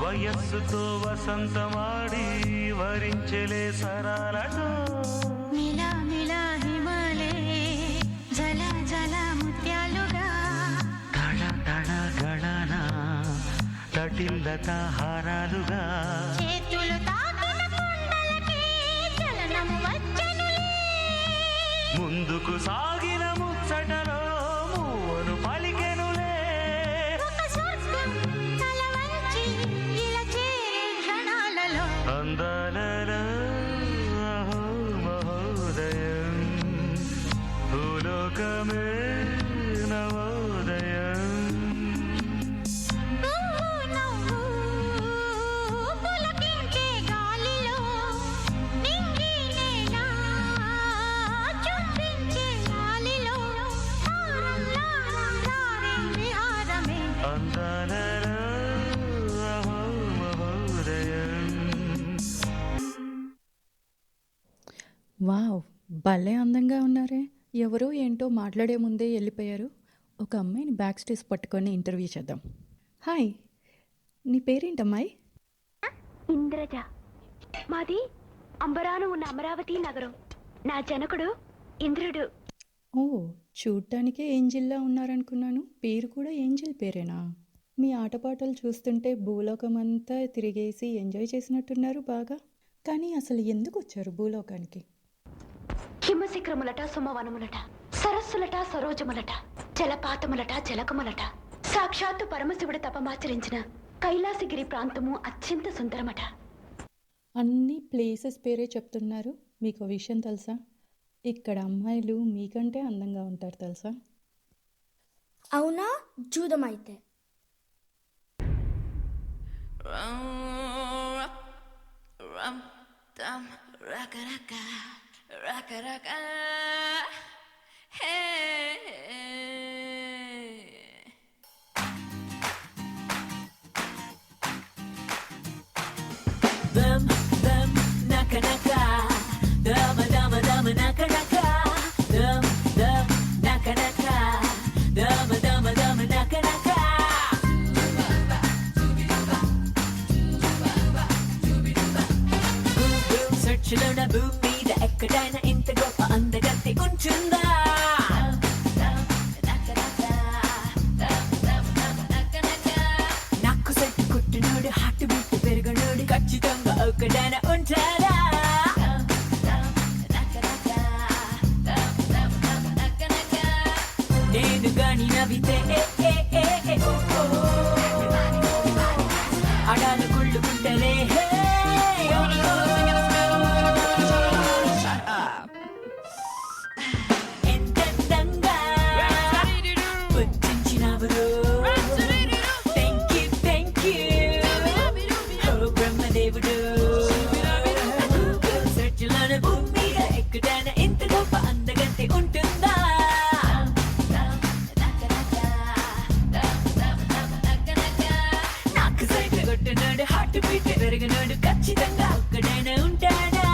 వయస్సుతో వసంతమాడి వరించెలే సరాలతో మిలా మిలా హిమాలే జల జల ముత్యాలుగా తళ తళ గళన తటిల్లత హారాలుగా చేతులు తాకిన కుండలకి చలనం వచ్చనులే ముందుకు సాగిన ముచ్చటలో మూవను పలికెనులే ఒక స్వర్గం తల వంచి ఇలా చేరే క్షణాలలో అందాలలో అహో మహోదయం భూలోకమే నవోదయం నువ్వు నవ్వు పులకించే గాలిలో నింగి నేల చుంబించే గాలిలో తారల్లా రారే విహారమే అందాలలో అహో మహోదయం. వావ్! భలే అందంగా ఉన్నారే! ఎవరో ఏంటో మాట్లాడే ముందే వెళ్ళిపోయారు. ఒక అమ్మాయిని బ్యాక్ స్టేజ్ పట్టుకొని ఇంటర్వ్యూ చేద్దాం. హాయ్! నీ పేరేంటమ్మాయి? ఇంద్రజ. మాది అంబరాన ఉన్న అమరావతి నగరం. నా జనకుడు ఇంద్రుడు. ఓ, చూడటానికే ఏంజిల్లా ఉన్నారనుకున్నాను. పేరు కూడా ఏంజిల్ పేరేనా? మీ ఆటపాటలు చూస్తుంటే భూలోకం అంతా తిరిగేసి ఎంజాయ్ చేసినట్టున్నారు బాగా. కానీ అసలు ఎందుకు వచ్చారు భూలోకానికి? హిమశిఖరములట సుమవనములట, సరస్సులట సరోజములట, జలపాతములట జలకములట, సాక్షాత్తు పరమశివుడు తపమాచరించిన కైలాసగిరి ప్రాంతము అత్యంత సుందరమట. అన్ని ప్లేసెస్ పేరే చెప్తున్నారు. మీకు ఓ విషయం తెలుసా? ఇక్కడ అమ్మాయిలు మీకంటే అందంగా ఉంటారు తెలుసా? అవునా? చూద్దామైతే. Rum dum raka raka raka raka hey. Dum dum naka naka dum dum dum naka naka dum dum naka naka dum dum dum naka naka. సెర్చ్లోన భూమి మీద ఎక్కడైనా ఇంత గొప్ప అందగత్తి ఉంటుందా? నాకు సెట్ కుట్టినోడు హార్ట్ బీట్ పెరుగునోడు ఖచ్చితంగా ఒక్కడైనా ఉంటాడా? నేను గాని నవ్వితే అడాలు కుళ్ళుకుంటలే హార్ట్ బీట్ పెరిగినోడు ఖచ్చితంగా ఒక్కడైనా ఉంటాడా?